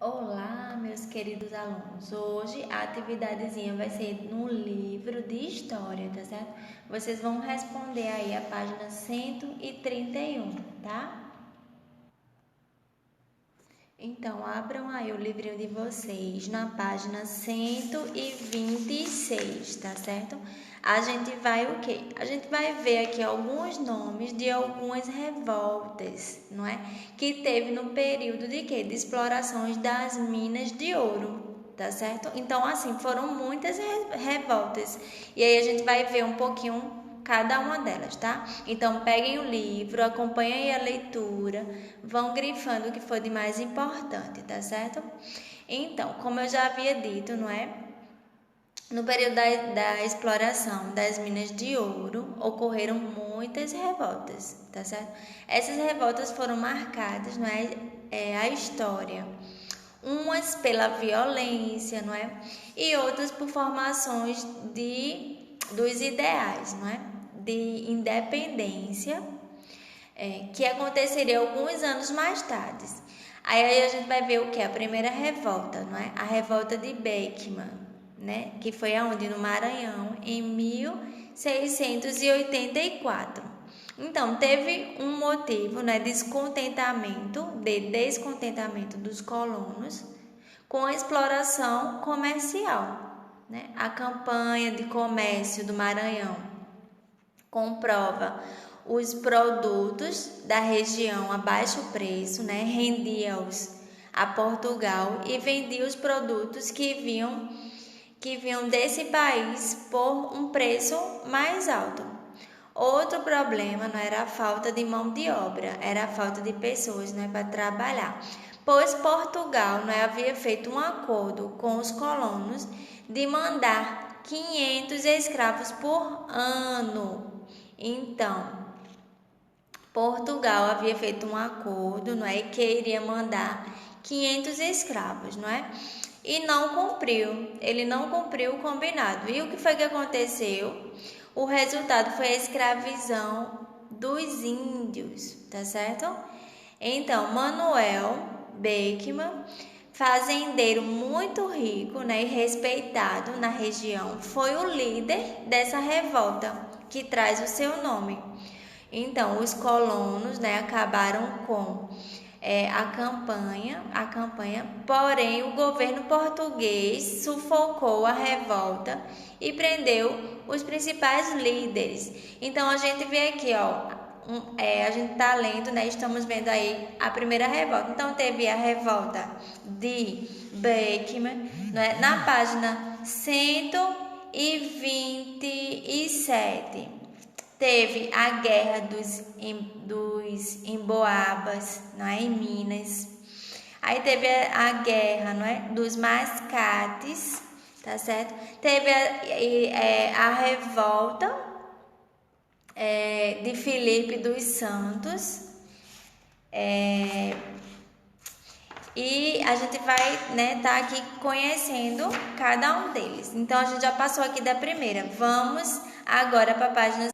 Olá, meus queridos alunos. Hoje a atividadezinha vai ser no livro de história, tá certo? Vocês vão responder aí a página 131, tá? Então, abram aí o livrinho de vocês na página 126, tá certo? A gente vai o quê? A gente vai ver aqui alguns nomes de algumas revoltas, não é? Que teve no período de quê? De explorações das minas de ouro, tá certo? Então, assim, foram muitas revoltas. E aí a gente vai ver um pouquinho cada uma delas, tá? Então, peguem o livro, acompanhem a leitura, vão grifando o que foi de mais importante, tá certo? Então, como eu já havia dito, não é? No período da exploração das minas de ouro, ocorreram muitas revoltas, tá certo? Essas revoltas foram marcadas, não é? A história. Umas pela violência, não é? E outras por formações dos ideais, não é? De independência, que aconteceria alguns anos mais tarde. Aí a gente vai ver o que? A primeira revolta, não é? A revolta de Beckman, né? Que foi aonde? No Maranhão, em 1684. Então, teve um motivo, né? Descontentamento dos colonos com a exploração comercial, né? A campanha de comércio do Maranhão comprova os produtos da região a baixo preço, né? Rendia-os a Portugal e vendia os produtos que vinham desse país por um preço mais alto. Outro problema não era a falta de mão de obra, era a falta de pessoas, né, para trabalhar, pois Portugal não havia feito um acordo com os colonos de mandar 500 escravos por ano. Então, Portugal havia feito um acordo, não é, que iria mandar 500 escravos, não é? E não cumpriu. Ele não cumpriu o combinado. E o que foi que aconteceu? O resultado foi a escravização dos índios, tá certo? Então, Manuel Beckman, fazendeiro muito rico, né, e respeitado na região, foi o líder dessa revolta que traz o seu nome. Então, os colonos, né, acabaram com a campanha, porém o governo português sufocou a revolta e prendeu os principais líderes. Então, a gente vê aqui, a gente está lendo, né? Estamos vendo aí a primeira revolta. Então, teve a revolta de Beckman, né? Na página 127. Teve a guerra dos emboabas, não é? Em Minas. Aí teve a guerra, não é? Dos mascates, tá certo? Teve a revolta de Filipe dos Santos. E a gente vai, né, tá aqui conhecendo cada um deles. Então, a gente já passou aqui da primeira. Vamos agora para a página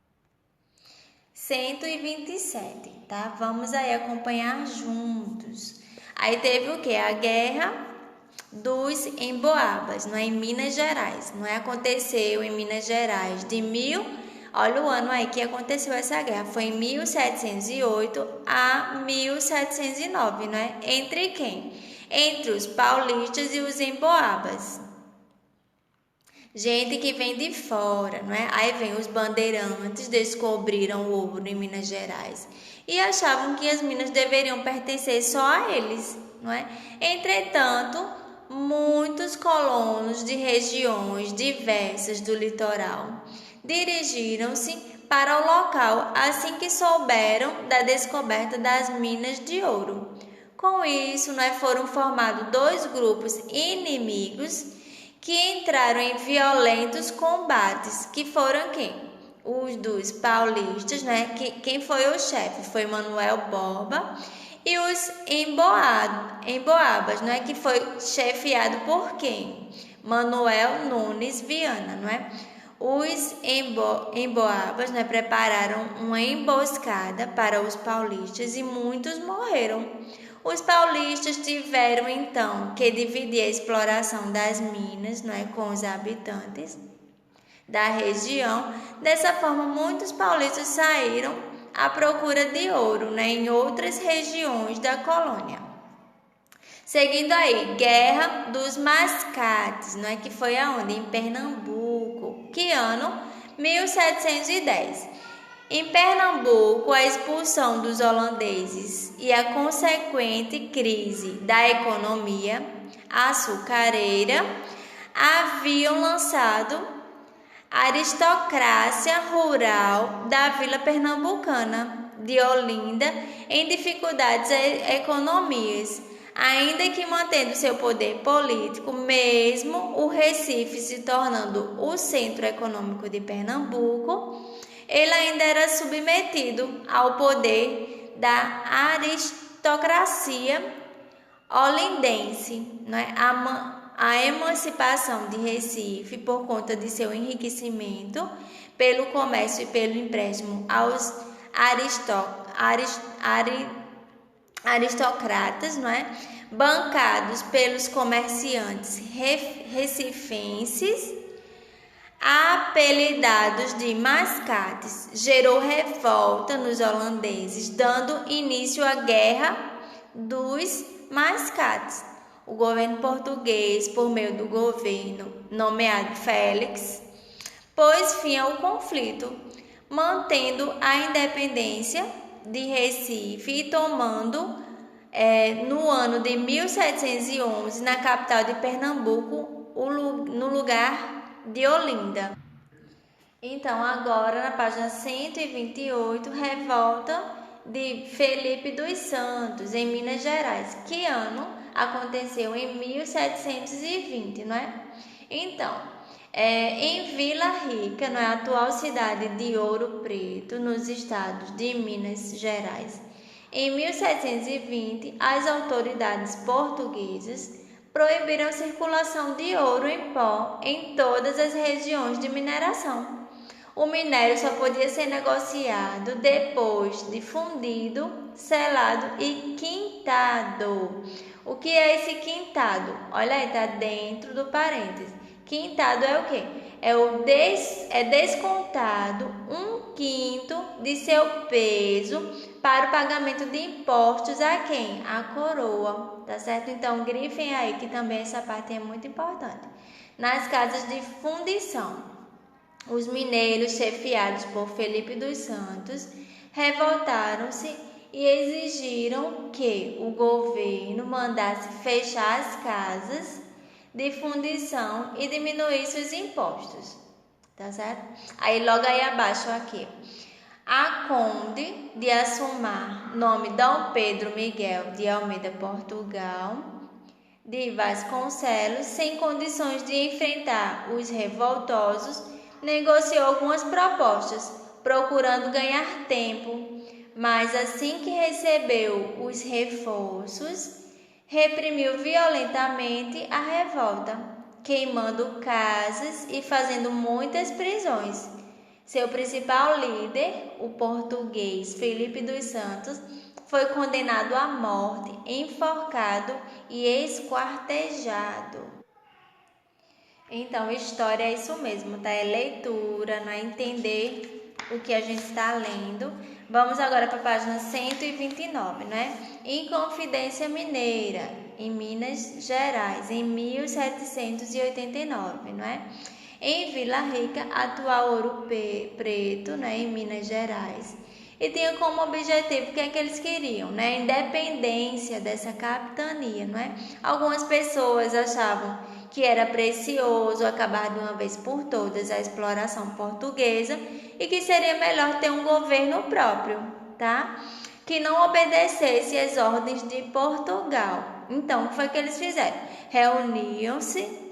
127, tá? Vamos aí acompanhar juntos. Aí teve o que? A guerra dos emboabas, não é? Em Minas Gerais. Não é? Aconteceu em Minas Gerais olha o ano aí que aconteceu essa guerra. Foi em 1708 a 1709, não é? Entre quem? Entre os paulistas e os emboabas. Gente que vem de fora, não é? Aí vem os bandeirantes, descobriram o ouro em Minas Gerais e achavam que as minas deveriam pertencer só a eles, não é? Entretanto, muitos colonos de regiões diversas do litoral dirigiram-se para o local assim que souberam da descoberta das minas de ouro. Com isso, foram formados dois grupos inimigos que entraram em violentos combates, que foram quem? Os dos paulistas, né? Quem foi o chefe? Foi Manuel Borba. E os emboabas, né? Que foi chefiado por quem? Manuel Nunes Viana, não é? Os emboabas, né, prepararam uma emboscada para os paulistas e muitos morreram. Os paulistas tiveram então que dividir a exploração das minas, né, com os habitantes da região. Dessa forma, muitos paulistas saíram à procura de ouro, né, em outras regiões da colônia. Seguindo aí, Guerra dos Mascates, né, que foi aonde? Em Pernambuco. Que ano? 1710. Em Pernambuco, a expulsão dos holandeses e a consequente crise da economia açucareira haviam lançado a aristocracia rural da vila pernambucana de Olinda em dificuldades econômicas, ainda que mantendo seu poder político, mesmo o Recife se tornando o centro econômico de Pernambuco, ele ainda era submetido ao poder da aristocracia olindense, né? A emancipação de Recife, por conta de seu enriquecimento pelo comércio e pelo empréstimo aos aristocratas, não é? Bancados pelos comerciantes recifenses, apelidados de mascates, gerou revolta nos holandeses, dando início à Guerra dos Mascates. O governo português, por meio do governo nomeado Félix, pôs fim ao conflito, mantendo a independência de Recife e tomando, no ano de 1711, na capital de Pernambuco, no lugar de Olinda. Então, agora na página 128, revolta de Felipe dos Santos, em Minas Gerais. Que ano? Aconteceu em 1720, não é? Então, em Vila Rica, não é, a atual cidade de Ouro Preto, nos estados de Minas Gerais, em 1720, as autoridades portuguesas proibiram a circulação de ouro em pó em todas as regiões de mineração. O minério só podia ser negociado depois de fundido, selado e quintado. O que é esse quintado? Olha aí, está dentro do parênteses. Quintado é o quê? É descontado 1/5 de seu peso para o pagamento de impostos a quem? A coroa, tá certo? Então, grifem aí que também essa parte é muito importante. Nas casas de fundição, os mineiros, chefiados por Felipe dos Santos, revoltaram-se e exigiram que o governo mandasse fechar as casas de fundição e diminuísse os impostos, tá certo? Aí logo aí abaixo aqui, a Conde de Assumar, nome Dom Pedro Miguel de Almeida, Portugal, de Vasconcelos, sem condições de enfrentar os revoltosos, negociou algumas propostas, procurando ganhar tempo, mas assim que recebeu os reforços, reprimiu violentamente a revolta, queimando casas e fazendo muitas prisões. Seu principal líder, o português Felipe dos Santos, foi condenado à morte, enforcado e esquartejado. Então, história é isso mesmo, tá? É leitura, não é entender o que a gente está lendo. Vamos agora para a página 129, né? Inconfidência Mineira, em Minas Gerais, em 1789, não é? Em Vila Rica, atual Ouro Preto, né? Em Minas Gerais. E tinha como objetivo o que é que eles queriam, né? Independência dessa capitania, não é? Algumas pessoas achavam que era precioso acabar de uma vez por todas a exploração portuguesa e que seria melhor ter um governo próprio, tá? Que não obedecesse às ordens de Portugal. Então, o que foi que eles fizeram? Reuniam-se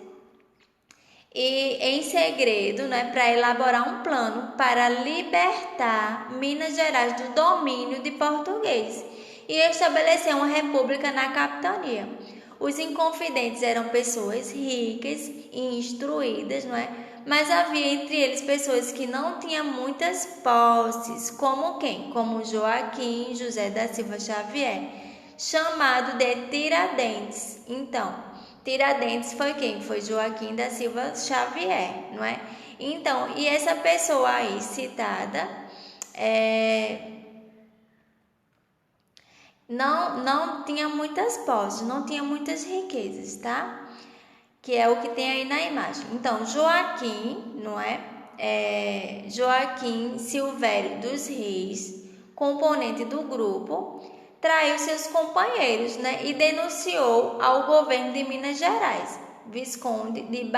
e em segredo, né, para elaborar um plano para libertar Minas Gerais do domínio de português e estabelecer uma república na capitania. Os inconfidentes eram pessoas ricas e instruídas, não é, Mas havia entre eles pessoas que não tinham muitas posses, como quem? Como Joaquim José da Silva Xavier, chamado de Tiradentes. Então, Tiradentes foi quem? Foi Joaquim da Silva Xavier, não é? Então, e essa pessoa aí citada não tinha muitas posses, não tinha muitas riquezas, tá? Que é o que tem aí na imagem. Então, Joaquim, não é? Joaquim Silvério dos Reis, componente do grupo, traiu seus companheiros, né? E denunciou ao governo de Minas Gerais, Visconde de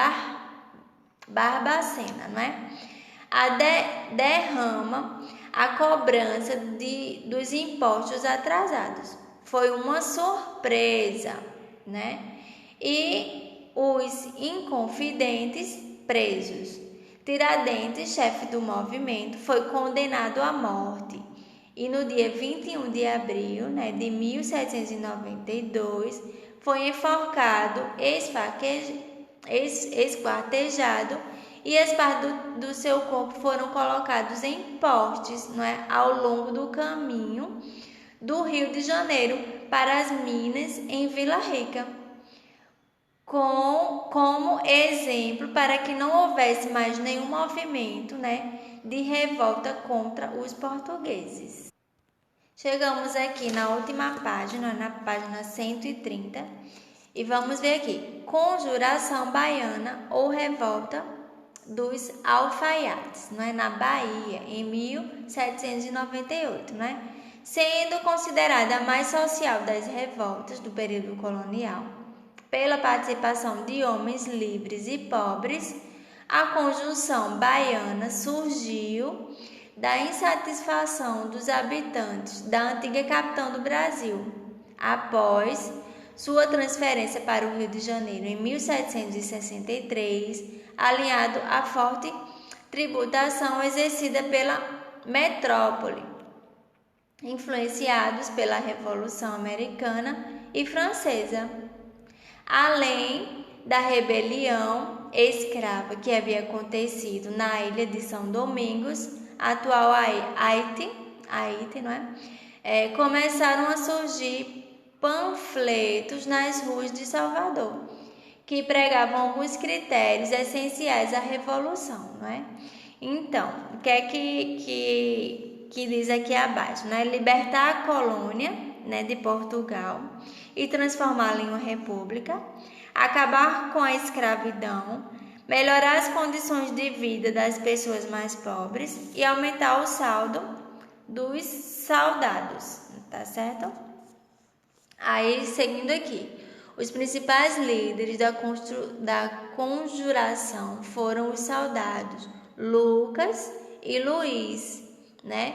Barbacena, não é? Derrama a cobrança dos impostos atrasados. Foi uma surpresa, né? E os inconfidentes presos. Tiradentes, chefe do movimento, foi condenado à morte e no dia 21 de abril, né, de 1792 foi enforcado, esquartejado e as partes do seu corpo foram colocados em postes, não é, ao longo do caminho do Rio de Janeiro para as minas em Vila Rica, como exemplo para que não houvesse mais nenhum movimento, né, de revolta contra os portugueses. Chegamos aqui na última página, na página 130, e vamos ver aqui, Conjuração Baiana ou Revolta dos Alfaiates, não é, na Bahia, em 1798, né? Sendo considerada a mais social das revoltas do período colonial, pela participação de homens livres e pobres, a conjunção baiana surgiu da insatisfação dos habitantes da antiga capital do Brasil, após sua transferência para o Rio de Janeiro em 1763, alinhado à forte tributação exercida pela metrópole, influenciados pela Revolução Americana e Francesa, além da rebelião escrava que havia acontecido na ilha de São Domingos, atual Haiti, não é? Começaram a surgir panfletos nas ruas de Salvador, que pregavam alguns critérios essenciais à revolução, não é? Então, o que é que diz aqui abaixo, né? Libertar a colônia, né, de Portugal e transformá-la em uma república, acabar com a escravidão, melhorar as condições de vida das pessoas mais pobres e aumentar o saldo dos soldados, tá certo? Aí, seguindo aqui, os principais líderes da conjuração foram os soldados Lucas e Luís, né?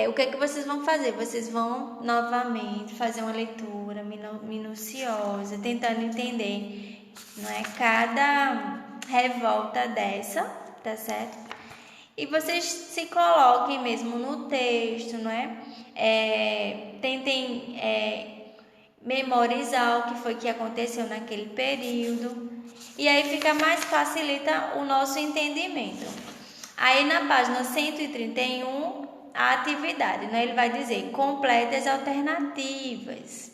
O que é que vocês vão fazer? Vocês vão novamente fazer uma leitura minuciosa, tentando entender, não é, cada revolta dessa, tá certo? E vocês se coloquem mesmo no texto, não é? Tentem memorizar o que foi que aconteceu naquele período, e aí facilita o nosso entendimento. Aí na página 131, a atividade, né? Ele vai dizer, complete as alternativas.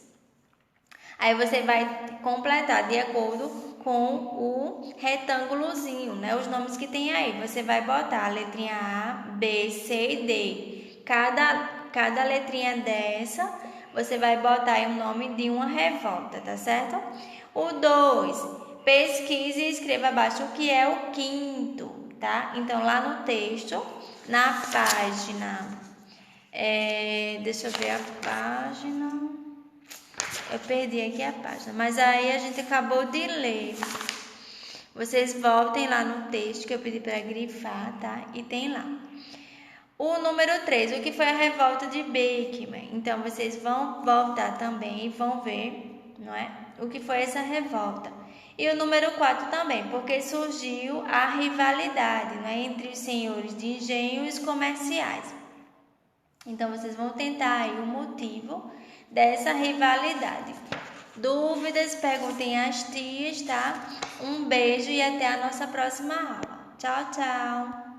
Aí você vai completar de acordo com o retângulozinho, né? Os nomes que tem aí. Você vai botar a letrinha A, B, C e D. Cada letrinha dessa, você vai botar aí o nome de uma revolta, tá certo? O 2, pesquise e escreva abaixo o que é o quinto, tá? Então, lá no texto, na página, deixa eu ver a página, eu perdi aqui a página, mas aí a gente acabou de ler. Vocês voltem lá no texto que eu pedi para grifar, tá? E tem lá. O número 3, o que foi a revolta de Beckmann? Então, vocês vão voltar também e vão ver, não é? O que foi essa revolta. E o número 4 também, porque surgiu a rivalidade, não é? Entre os senhores de engenho e os comerciais. Então, vocês vão tentar aí o motivo dessa rivalidade. Dúvidas, perguntem às tias, tá? Um beijo e até a nossa próxima aula. Tchau, tchau!